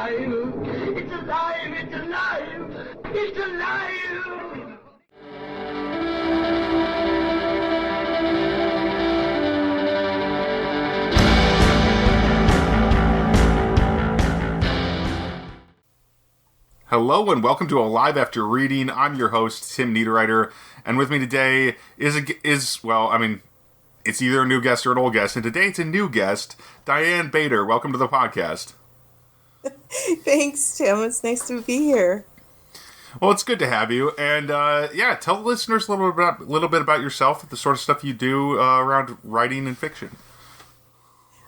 alive! It's alive! It's alive! It's alive! Hello and welcome to Alive After Reading. I'm your host, Tim Niederreiter, and with me today is it's either a new guest or an old guest, and today it's a new guest, Diane Bator. Welcome to the podcast. Thanks, Tim. It's nice to be here. Well, it's good to have you, and tell the listeners a little bit about yourself, the sort of stuff you do around writing and fiction.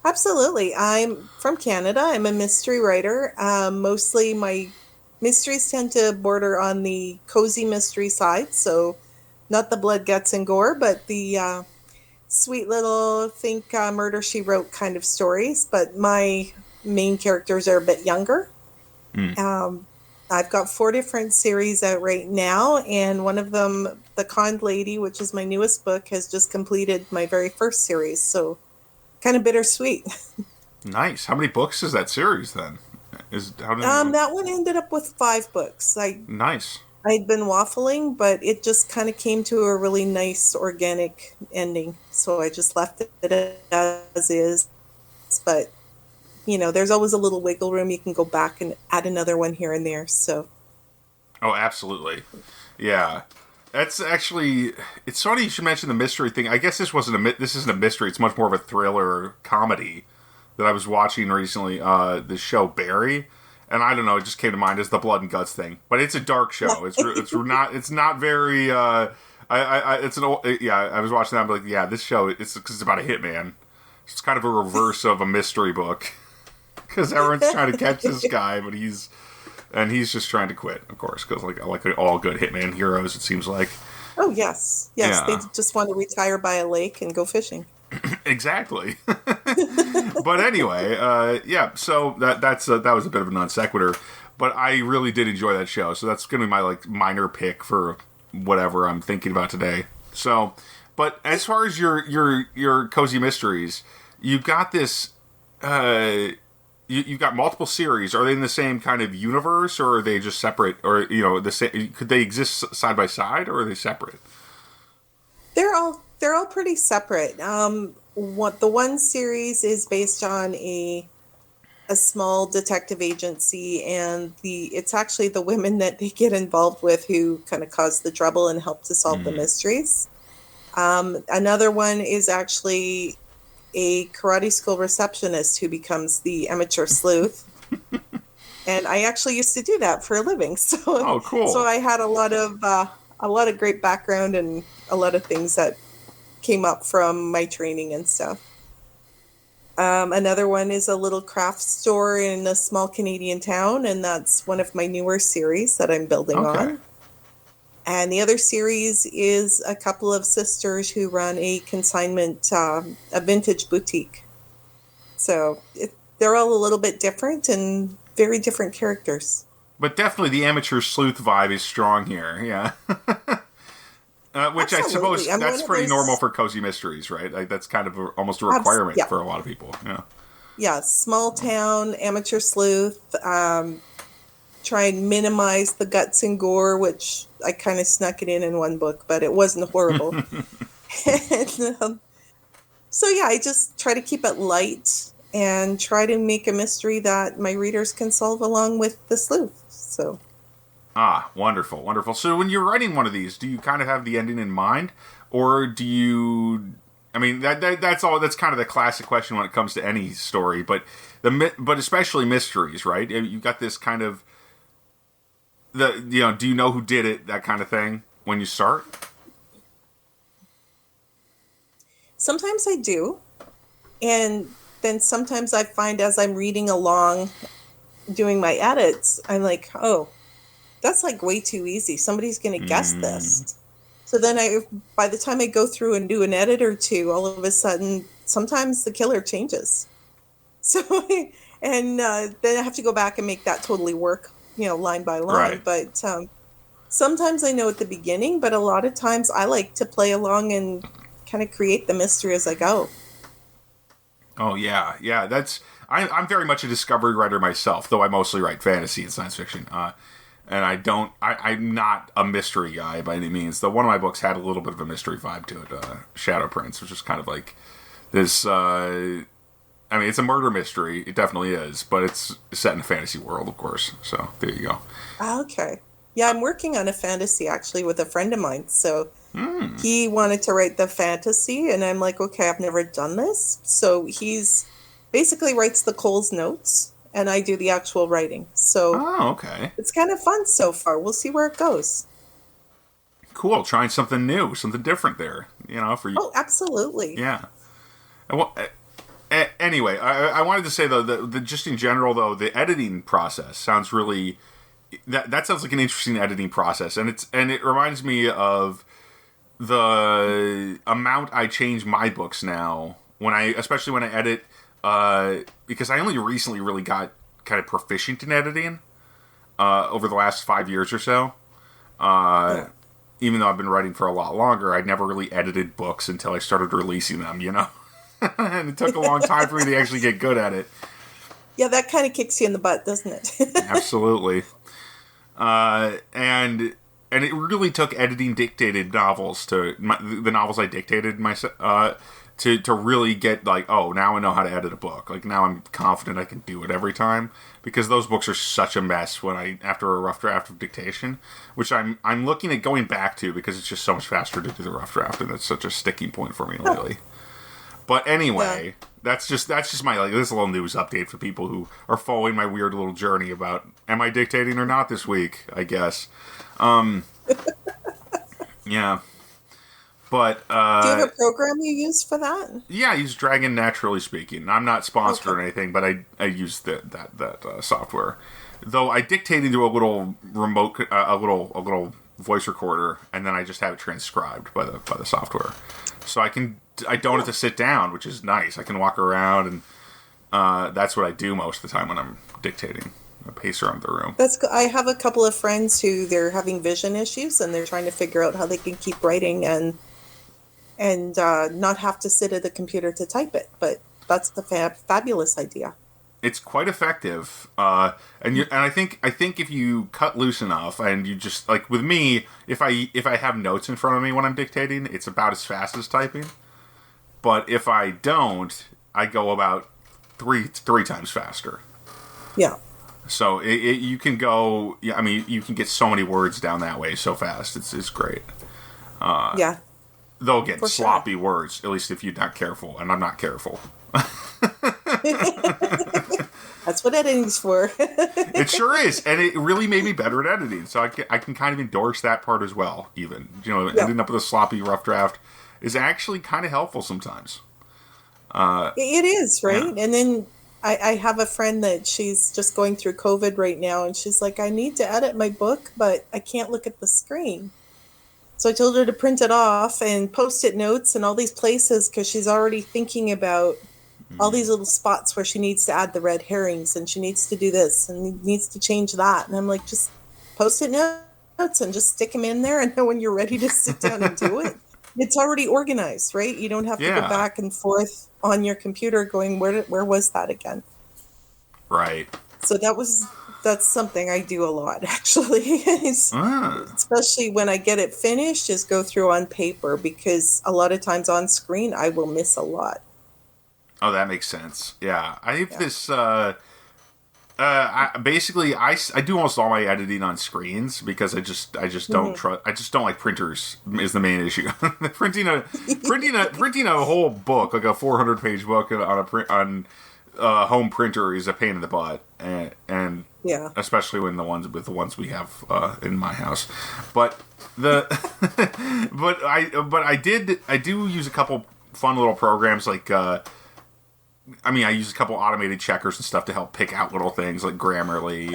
Absolutely. I'm from Canada. I'm a mystery writer. Mostly my mysteries tend to border on the cozy mystery side, so not the blood, guts, and gore, but the sweet little Murder, She Wrote kind of stories. But my main characters are a bit younger. I've got 4 different series out right now, and one of them, The Conned Lady, which is my newest book, has just completed my very first series, so kind of bittersweet. Nice. How many books is that series, then? That one ended up with 5 books. Nice. I'd been waffling, but it just kind of came to a really nice organic ending. So I just left it as is. But, there's always a little wiggle room. You can go back and add another one here and there. So. Oh, absolutely. Yeah. That's actually, it's funny you should mention the mystery thing. I guess this isn't a mystery. It's much more of a thriller comedy that I was watching recently, the show Barry, and I don't know, it just came to mind as the blood and guts thing. But it's a dark show. It's not very. I was watching that. I'm like, yeah, this show it's about a hitman. It's kind of a reverse of a mystery book because everyone's trying to catch this guy, but he's just trying to quit, of course, because like all good hitman heroes, it seems like. Oh yes, yeah. They just want to retire by a lake and go fishing. Exactly. But anyway, so that was a bit of a non sequitur, but I really did enjoy that show, so that's going to be my minor pick for whatever I'm thinking about today. So, but as far as your cozy mysteries, you've got this you've got multiple series. Are they in the same kind of universe, or are they just separate, or the same? Could they exist side by side, or are they separate? They're all pretty separate. The one series is based on a small detective agency, and it's actually the women that they get involved with who kind of cause the trouble and help to solve the mysteries. Another one is actually a karate school receptionist who becomes the amateur sleuth. And I actually used to do that for a living. So, oh, cool. So I had a lot of great background and a lot of things that came up from my training and stuff. Another one is a little craft store in a small Canadian town, and that's one of my newer series that I'm building on. And the other series is a couple of sisters who run a consignment, a vintage boutique. So they're all a little bit different and very different characters. But definitely the amateur sleuth vibe is strong here, yeah. Which absolutely. I suppose that's pretty normal for cozy mysteries, right? That's kind of almost a requirement for a lot of people. Yeah. Yeah, small town, amateur sleuth. Try and minimize the guts and gore, which I kind of snuck it in one book, but it wasn't horrible. And, so yeah, I just try to keep it light and try to make a mystery that my readers can solve along with the sleuth. So. Ah, wonderful, wonderful. So when you're writing one of these, do you kind of have the ending in mind, or do you? I mean, that's all. That's kind of the classic question when it comes to any story, but especially mysteries, right? You've got this kind of do you know who did it? That kind of thing when you start. Sometimes I do, and then sometimes I find as I'm reading along, doing my edits, I'm like, oh. That's way too easy. Somebody's going to guess this. So then by the time I go through and do an edit or two, all of a sudden, sometimes the killer changes. So, and then I have to go back and make that totally work, line by line. Right. But sometimes I know at the beginning, but a lot of times I like to play along and kind of create the mystery as I go. Oh, yeah. Yeah, I'm very much a discovery writer myself, though I mostly write fantasy and science fiction. And I'm not a mystery guy by any means, though one of my books had a little bit of a mystery vibe to it, Shadow Prince, which is kind of like this, I mean, it's a murder mystery, it definitely is, but it's set in a fantasy world, of course, so there you go. Okay. Yeah, I'm working on a fantasy, actually, with a friend of mine, so he wanted to write the fantasy, and I'm like, okay, I've never done this, so he's basically writes the Cole's notes, and I do the actual writing. So okay. It's kind of fun so far. We'll see where it goes. Cool. Trying something new, something different there. For you. Oh, absolutely. Yeah. Well, anyway, I wanted to say, though, that just in general, though, the editing process sounds really... That sounds like an interesting editing process. And it reminds me of the amount I change my books now, especially when I edit... because I only recently really got kind of proficient in editing over the last 5 years or so. Even though I've been writing for a lot longer, I'd never really edited books until I started releasing them, And it took a long time for me to actually get good at it. Yeah, that kind of kicks you in the butt, doesn't it? Absolutely. And it really took editing dictated novels the novels I dictated myself... To really get, like, oh, now I know how to edit a book. Like, now I'm confident I can do it every time. Because those books are such a mess after a rough draft of dictation. Which I'm looking at going back to, because it's just so much faster to do the rough draft. And that's such a sticking point for me lately. But anyway, that's just my, like, this little news update for people who are following my weird little journey about, am I dictating or not this week, I guess. Yeah. But, do you have a program you use for that? Yeah, I use Dragon Naturally Speaking. I'm not sponsored or anything, but I use that software. Though I dictate into a little remote, a little voice recorder, and then I just have it transcribed by the software. So I don't have to sit down, which is nice. I can walk around, and that's what I do most of the time when I'm dictating. I pace around the room. That's good. I have a couple of friends who they're having vision issues, and they're trying to figure out how they can keep writing and not have to sit at the computer to type it. But that's the fabulous idea. It's quite effective, and I think if you cut loose enough, and you just, like with me, if I have notes in front of me when I'm dictating, it's about as fast as typing. But if I don't, I go about three times faster. Yeah. So you can go. Yeah, I mean, you can get so many words down that way so fast. It's great. Yeah. They'll get sloppy words, at least if you're not careful, and I'm not careful. That's what editing's for. It sure is, and it really made me better at editing, so I can kind of endorse that part as well, even. Ending up with a sloppy, rough draft is actually kind of helpful sometimes. It is, right? Yeah. And then I have a friend that she's just going through COVID right now, and she's like, I need to edit my book, but I can't look at the screen. So I told her to print it off and Post-it notes and all these places, because she's already thinking about all these little spots where she needs to add the red herrings, and she needs to do this and needs to change that. And I'm like, just Post-it notes and just stick them in there, and then when you're ready to sit down and do it, it's already organized, right? You don't have to go back and forth on your computer going, where was that again? Right. So that's something I do a lot, actually. Especially when I get it finished, is go through on paper, because a lot of times on screen I will miss a lot. Oh, that makes sense. Yeah. I have this... basically, I do almost all my editing on screens, because I just don't trust. I just don't like printers. Is the main issue. printing a whole book, like a 400-page book on a home printer, is a pain in the butt, and especially when the ones we have in my house. But I do use a couple fun little programs, like. I use a couple automated checkers and stuff to help pick out little things like Grammarly.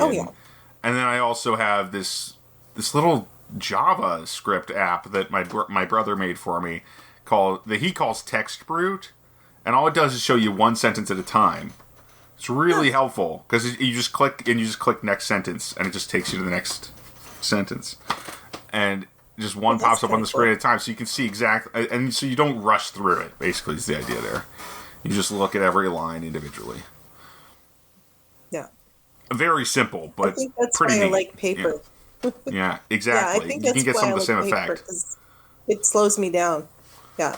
And then I also have this little JavaScript app that my brother made for me he calls Text Brute, and all it does is show you one sentence at a time. It's really helpful, because you just click next sentence, and it just takes you to the next sentence, and just one pops up on the screen at a time, so you can see exactly, and so you don't rush through it. Basically, is the idea there. You just look at every line individually. very simple, I but think that's pretty why I neat. like paper. Yeah, Yeah, I exactly. think You can that's get why some I of the like same paper, effect. because it slows me down. Yeah.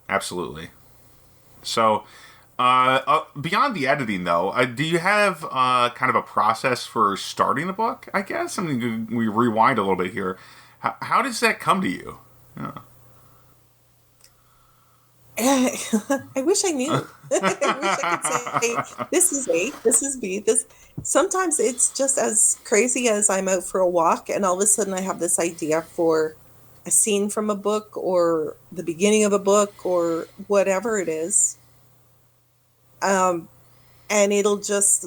Absolutely. So, beyond the editing, though, do you have kind of a process for starting a book? I guess. I mean, we rewind a little bit here. How does that come to you? Yeah. I wish I knew. I wish I could say, this is A, this is B. This. Sometimes it's just as crazy as I'm out for a walk and all of a sudden I have this idea for a scene from a book or the beginning of a book or whatever it is. And it'll just,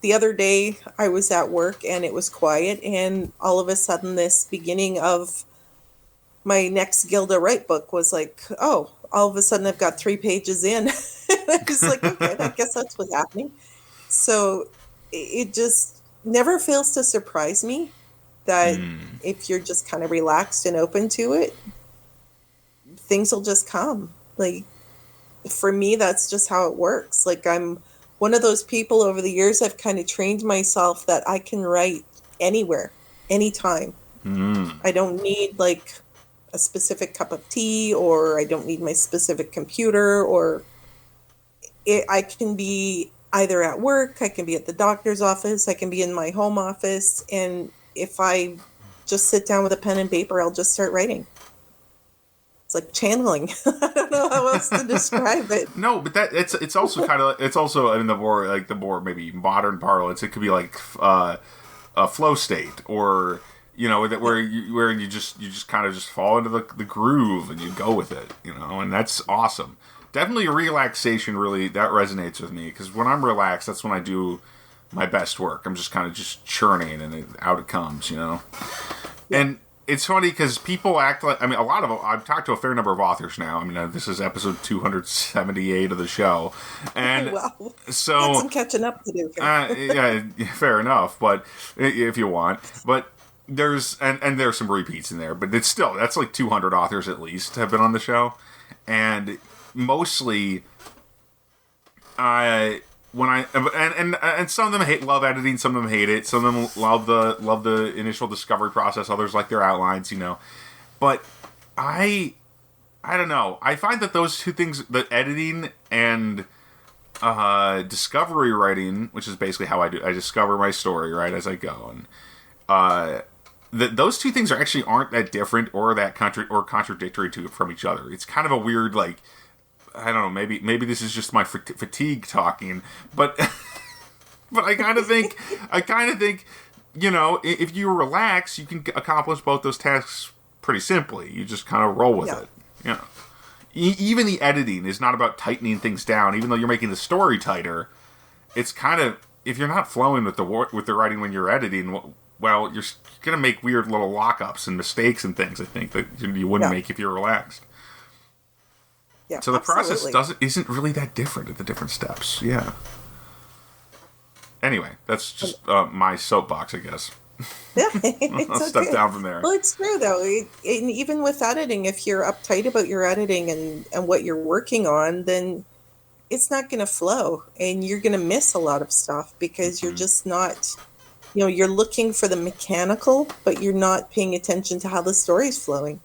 the other day I was at work and it was quiet, and all of a sudden this beginning of my next Gilda Wright book was like, oh, all of a sudden I've got 3 pages in. I was like, okay, I guess that's what's happening. So it just never fails to surprise me that if you're just kind of relaxed and open to it, things will just come. Like, for me, that's just how it works. Like, I'm one of those people over the years, I've kind of trained myself that I can write anywhere, anytime. I don't need like a specific cup of tea, or I don't need my specific computer, or I can be either at work, I can be at the doctor's office, I can be in my home office, and if I just sit down with a pen and paper, I'll just start writing. It's like channeling. I don't know how else to describe it. No, but it's also kind of, it's also in the more maybe modern parlance. It could be like a flow state, or where you just kind of just fall into the groove and you go with it, and that's awesome. Definitely relaxation, really, that resonates with me, because when I'm relaxed, that's when I do my best work. I'm just kind of just churning and out it comes, And it's funny because people act like, a lot of, I've talked to a fair number of authors now. This is episode 278 of the show. And well, so, got some catching up to do. yeah, fair enough, but if you want. But there's some repeats in there, but it's still, that's like 200 authors at least have been on the show. And mostly, when I and some of them love editing, some of them hate it, some of them love the initial discovery process, others like their outlines, But I don't know. I find that those two things, the editing and discovery writing, which is basically how I discover my story right as I go, and those two things aren't that different or that contradictory from each other. It's kind of a weird, like, I don't know, maybe this is just my fatigue talking, but but I kind of think if you relax, you can accomplish both those tasks pretty simply. You just kind of roll with it. Even the editing is not about tightening things down, even though you're making the story tighter. It's kind of, if you're not flowing with the writing when you're editing, well, you're going to make weird little lockups and mistakes and things, I think, that you wouldn't make if you're relaxed. Yeah, so the absolutely. process isn't really that different at the different steps. Yeah. Anyway, that's just my soapbox, I guess. Yeah, I'll it's step okay. down from there. Well, it's true, though. And even with editing, if you're uptight about your editing and what you're working on, then it's not going to flow, and you're going to miss a lot of stuff because you're just not, you're looking for the mechanical, but you're not paying attention to how the story's flowing.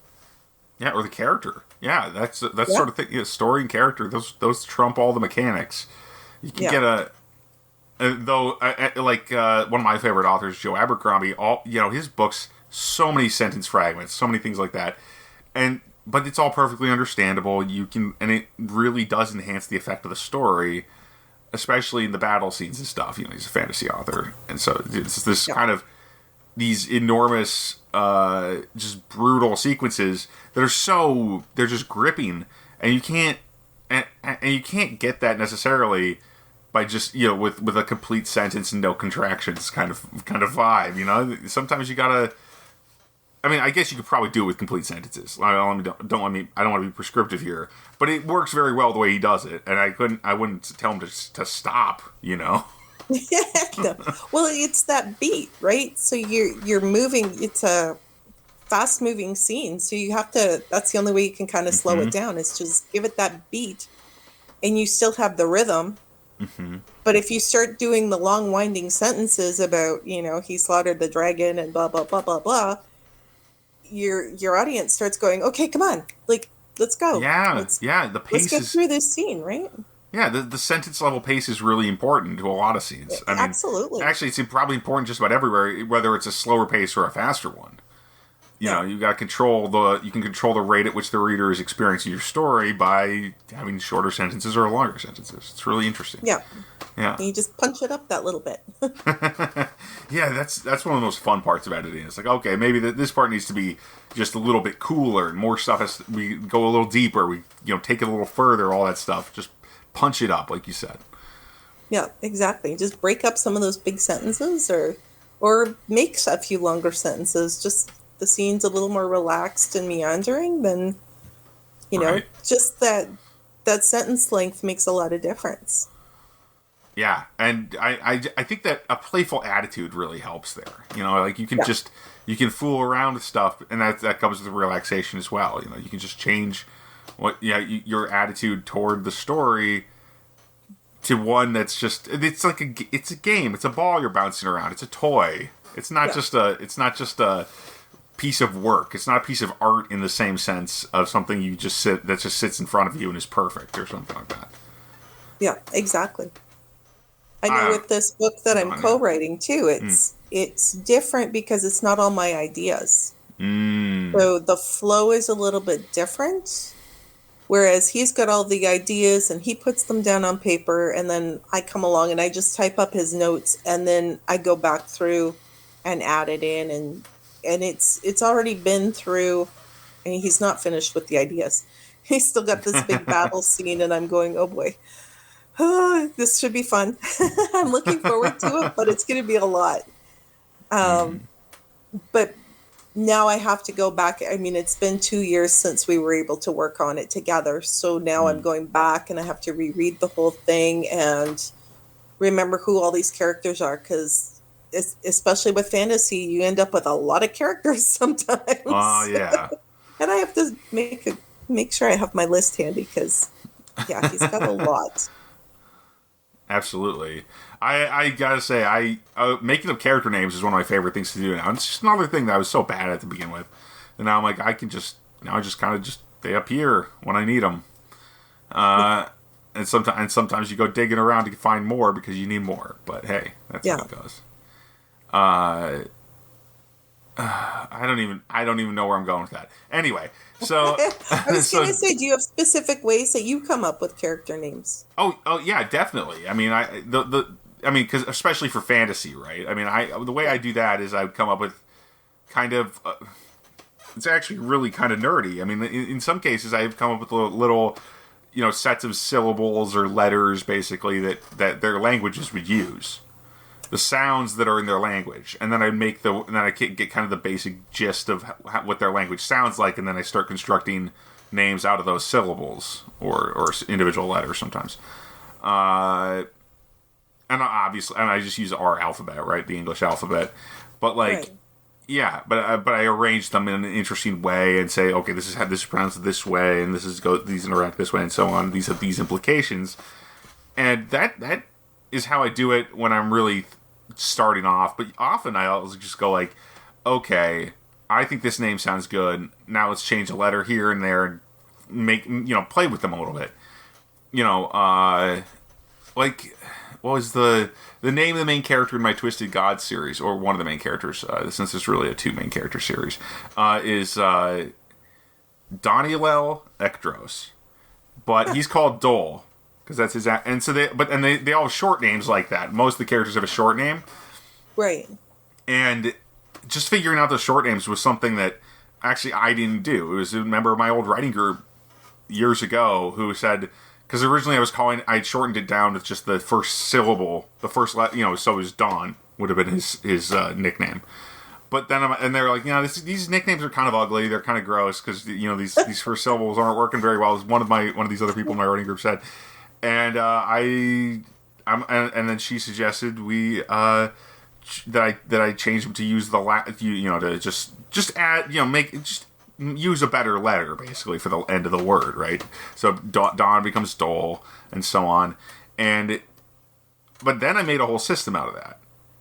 Yeah, or the character. Yeah, that's sort of thing. Story and character, those trump all the mechanics. You can get one of my favorite authors, Joe Abercrombie. His books, so many sentence fragments, so many things like that, but it's all perfectly understandable. And it really does enhance the effect of the story, especially in the battle scenes and stuff. He's a fantasy author, and so it's this kind of these enormous, just brutal sequences that they're just gripping, and you can't get that necessarily by just with a complete sentence and no contractions kind of vibe. Sometimes you gotta. I guess you could probably do it with complete sentences. I don't want to be prescriptive here, but it works very well the way he does it, and I wouldn't tell him to stop. No. Well, it's that beat, right? So you're moving. It's a fast moving scene, so you have to. That's the only way you can kind of slow it down. Is just give it that beat, and you still have the rhythm, But if you start doing the long winding sentences about, he slaughtered the dragon and blah, blah, blah, blah, blah, your audience starts going, okay, come on, like, let's go. Yeah, Let's the pace get is... through this scene, right? Yeah, the sentence level pace is really important to a lot of scenes. I mean, absolutely. Actually, it's probably important just about everywhere, whether it's a slower pace or a faster one. You know, you got to control you can control the rate at which the reader is experiencing your story by having shorter sentences or longer sentences. It's really interesting. Yeah. Yeah. And you just punch it up that little bit. Yeah, that's one of the most fun parts about editing. It's like, okay, maybe this part needs to be just a little bit cooler and more stuff we go a little deeper, we take it a little further, all that stuff. Just punch it up, like you said. Yeah, exactly. Just break up some of those big sentences or make a few longer sentences. Just the scene's a little more relaxed and meandering, then, Right. just that sentence length makes a lot of difference. Yeah, and I think that a playful attitude really helps there. Like you can you can fool around with stuff, and that comes with relaxation as well. You can just change your attitude toward the story to one that's just it's a game. It's a ball you're bouncing around. It's a toy. It's not just a piece of work. It's not a piece of art in the same sense of something that just sits in front of you and is perfect or something like that. Yeah, exactly. I know with this book that I'm co-writing too, it's different because it's not all my ideas. So the flow is a little bit different. Whereas he's got all the ideas and he puts them down on paper, and then I come along and I just type up his notes, and then I go back through and add it in, and it's already been through. I mean, he's not finished with the ideas. He's still got this big battle scene, and I'm going, oh boy. Oh, this should be fun. I'm looking forward to it, but it's going to be a lot. But now I have to go back. I mean, it's been 2 years since we were able to work on it together. So now I'm going back and I have to reread the whole thing and remember who all these characters are. Because especially with fantasy, you end up with a lot of characters sometimes. Oh, yeah. And I have to make sure I have my list handy because, yeah, he's got a lot. Absolutely. I gotta say, making up character names is one of my favorite things to do now. It's just another thing that I was so bad at to begin with. And now I'm like, I just kind of they appear when I need them. And sometimes you go digging around to find more because you need more. But hey, that's how it goes. I don't even know where I'm going with that. Anyway, so I was going to say, do you have specific ways that you come up with character names? Oh yeah, definitely. I mean, because especially for fantasy, right? I mean, the way I do that is I come up with kind of. It's actually really kind of nerdy. I mean, in some cases, I've come up with little sets of syllables or letters, basically that their languages would use. The sounds that are in their language, and then I get kind of the basic gist of what their language sounds like, and then I start constructing names out of those syllables or individual letters sometimes. And obviously, I just use our alphabet, right, the English alphabet. But yeah, but I arrange them in an interesting way and say, okay, this is pronounced this way, and these interact this way, and so on. These have these implications, and that is how I do it when I'm really starting off. But often I'll just go like, okay, I think this name sounds good. Now let's change a letter here and there and play with them a little bit. Like what was the name of the main character in my Twisted God series, or one of the main characters, since it's really a 2 main character series, is Donielel Ekdros. But he's called Dole. Because that's his, and so they all have short names like that. Most of the characters have a short name, right? And just figuring out the short names was something that actually I didn't do. It was a member of my old writing group years ago who said, because originally I shortened it down with just the first syllable, the first letter, so it was Don would have been his nickname. But then they're like, these nicknames are kind of ugly. They're kind of gross because these first syllables aren't working very well. As one of these other people in my writing group said. And and then she suggested that I change them to use the to just add use a better letter basically for the end of the word, right? So Don becomes Dole and so on, and but then I made a whole system out of that,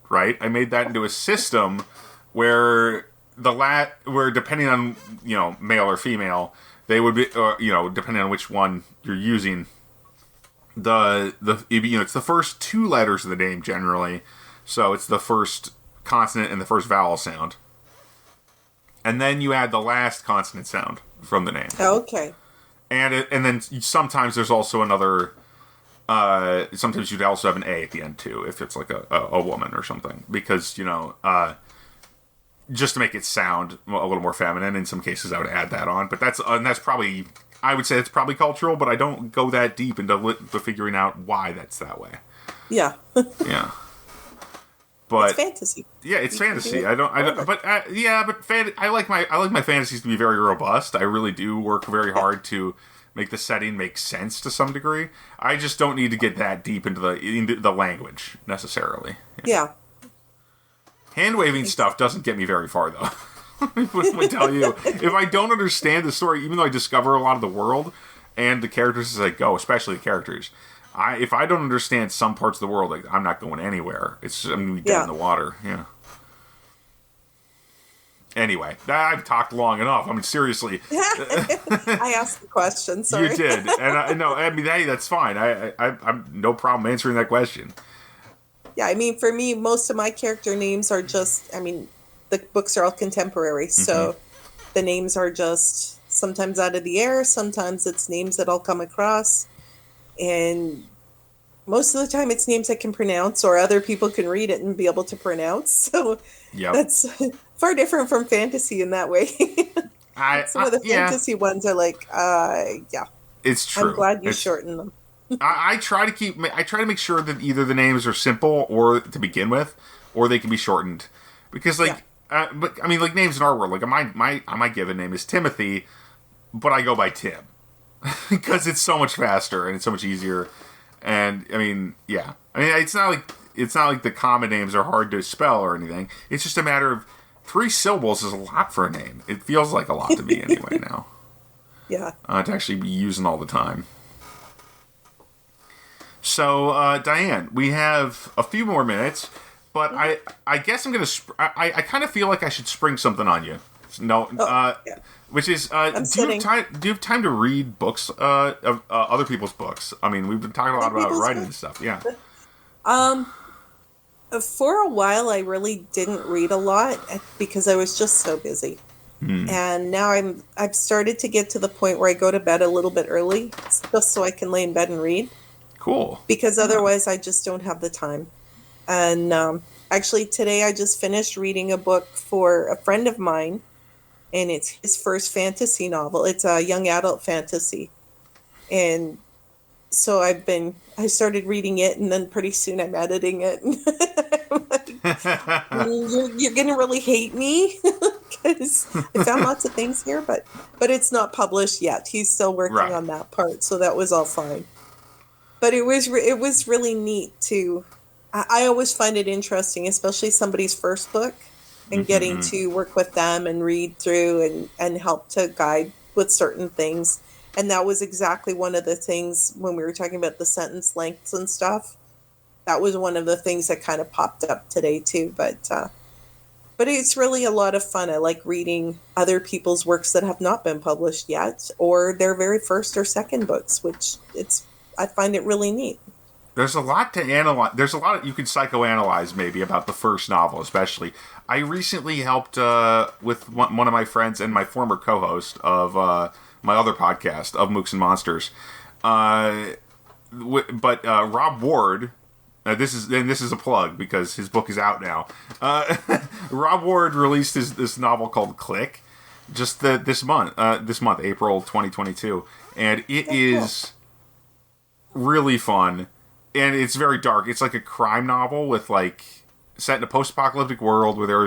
right? I made that into a system where where depending on, male or female, they would be, depending on which one you're using, it's the first two letters of the name generally. So it's the first consonant and the first vowel sound. And then you add the last consonant sound from the name. Okay. And then sometimes there's also another. Sometimes you'd also have an A at the end too, if it's like a woman or something, because just to make it sound a little more feminine. In some cases, I would add that on, but that's probably, I would say it's probably cultural, but I don't go that deep into figuring out why that's that way. Yeah. Yeah. But it's fantasy. Yeah, it's fantasy. I like my fantasies to be very robust. I really do work very hard to make the setting make sense to some degree. I just don't need to get that deep into the language necessarily. Yeah. Hand waving stuff doesn't get me very far though. Let me tell you, if I don't understand the story, even though I discover a lot of the world and the characters as I go, especially the characters, if I don't understand some parts of the world, I'm not going anywhere. I'm going to be dead in the water. Yeah. Anyway, I've talked long enough. I mean, seriously. I asked the question. Sorry. You did, and hey, that's fine. I'm no problem answering that question. Yeah, I mean, for me, most of my character names are just. I mean, the books are all contemporary, so the names are just sometimes out of the air. Sometimes it's names that I'll come across, and most of the time it's names I can pronounce or other people can read it and be able to pronounce. So that's far different from fantasy in that way. Some of the fantasy ones are like, it's true. I'm glad you shortened them. I try to make sure that either the names are simple or to begin with, or they can be shortened, because but I mean, like names in our world, like my given name is Timothy, but I go by Tim because it's so much faster and it's so much easier. And I mean, it's not like the common names are hard to spell or anything. It's just a matter of 3 syllables is a lot for a name. It feels like a lot to me anyway now. Yeah. To actually be using all the time. So, Diane, we have a few more minutes, but I guess I'm going to... I kind of feel like I should spring something on you. Which is, do you have time to read books, of other people's books? I mean, we've been talking a lot about writing and stuff, yeah. For a while, I really didn't read a lot because I was just so busy. And now I've started to get to the point where I go to bed a little bit early, just so I can lay in bed and read. Cool. Because otherwise I just don't have the time. And actually today I just finished reading a book for a friend of mine, and it's his first fantasy novel. It's a young adult fantasy. And so I started reading it, and then pretty soon I'm editing it. You're going to really hate me because I found lots of things here, but it's not published yet. He's still working on that part, so that was all fine. But it was really neat to. I always find it interesting, especially somebody's first book, and getting to work with them and read through and help to guide with certain things. And that was exactly one of the things when we were talking about the sentence lengths and stuff. That was one of the things that kind of popped up today too. But it's really a lot of fun. I like reading other people's works that have not been published yet, or their very first or second books, which I find it really neat. There's a lot to analyze. There's a lot you could psychoanalyze maybe about the first novel, especially. I recently helped with one of my friends and my former co-host of my other podcast of Mooks and Monsters. But Rob Ward, this is a plug because his book is out now. Rob Ward released this novel called Click just this month, April 2022, and it is really fun. And it's very dark. It's like a crime novel with set in a post-apocalyptic world where there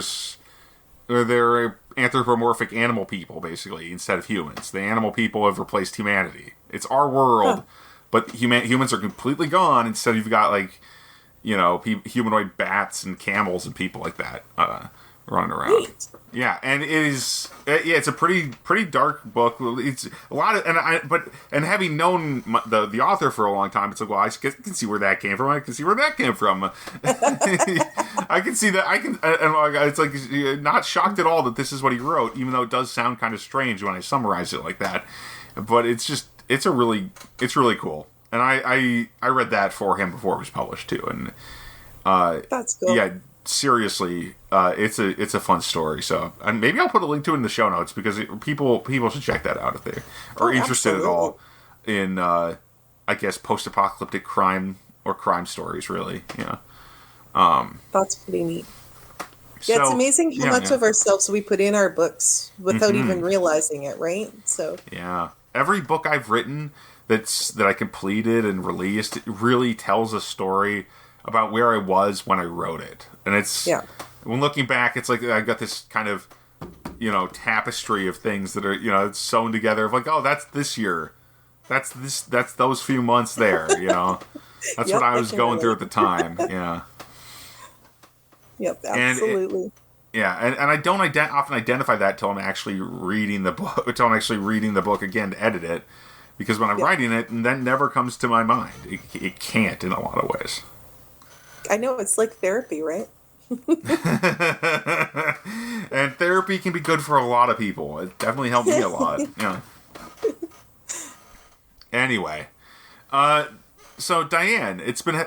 are anthropomorphic animal people basically instead of humans. The animal people have replaced humanity. It's our world, but humans are completely gone. Instead, you've got humanoid bats and camels and people like that running around. Neat. Yeah, and it is. Yeah, it's a pretty dark book. It's a lot of and having known the author for a long time, it's like, well, I can see where that came from. I can see where that came from. I can see that. It's like not shocked at all that this is what he wrote, even though it does sound kind of strange when I summarize it like that. But it's really cool. And I read that for him before it was published too, and that's cool. Yeah. Seriously, it's a fun story. So, and maybe I'll put a link to it in the show notes because people should check that out if they are interested at all in, I guess, post-apocalyptic crime or crime stories. Really, yeah. That's pretty neat. Yeah, it's amazing how much of ourselves we put in our books without even realizing it, right? So yeah, every book I've written that I completed and released really tells a story about where I was when I wrote it. And it's, when looking back, it's like I've got this kind of, tapestry of things that are, it's sewn together of like, oh, that's this year. That's those few months there, That's what I was going through at the time, yeah. Yep, absolutely. And I don't often identify that till I'm actually reading the book, again to edit it. Because when I'm writing it, and that never comes to my mind. It can't in a lot of ways. I know, it's like therapy, right? And therapy can be good for a lot of people. It definitely helped me a lot. Yeah. Anyway, so Diane, it's been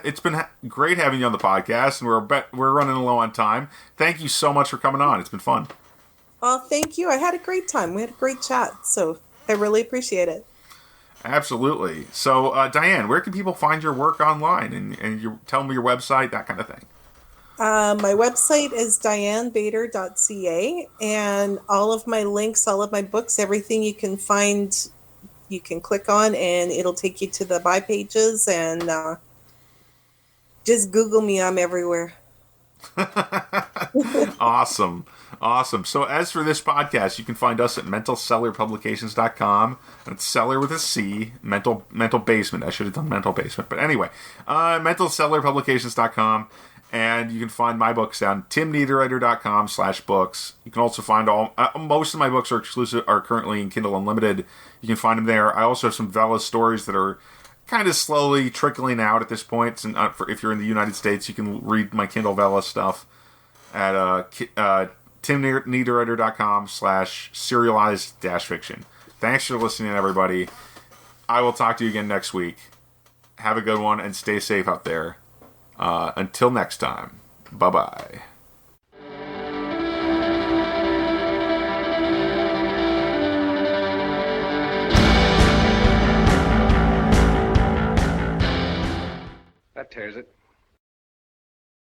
great having you on the podcast, and we're running low on time. Thank you so much for coming on. It's been fun. Well, thank you. I had a great time. We had a great chat, so I really appreciate it. Absolutely. So, Diane, where can people find your work online? And tell me your website, that kind of thing. My website is dianebator.ca, and all of my links, all of my books, everything you can find, you can click on, and it'll take you to the buy pages, and just Google me. I'm everywhere. Awesome. So as for this podcast, you can find us at mentalcellarpublications.com. That's cellar with a C, mental basement. I should have done mental basement. But anyway, mentalcellarpublications.com. And you can find my books down timniederreiter.com/books. You can also find most of my books are currently in Kindle Unlimited. You can find them there. I also have some Vela stories that are kind of slowly trickling out at this point. And if you're in the United States, you can read my Kindle Vela stuff at timniederreiter.com/serialized-fiction. Thanks for listening, everybody. I will talk to you again next week. Have a good one and stay safe out there. Until next time, bye-bye. That tears it.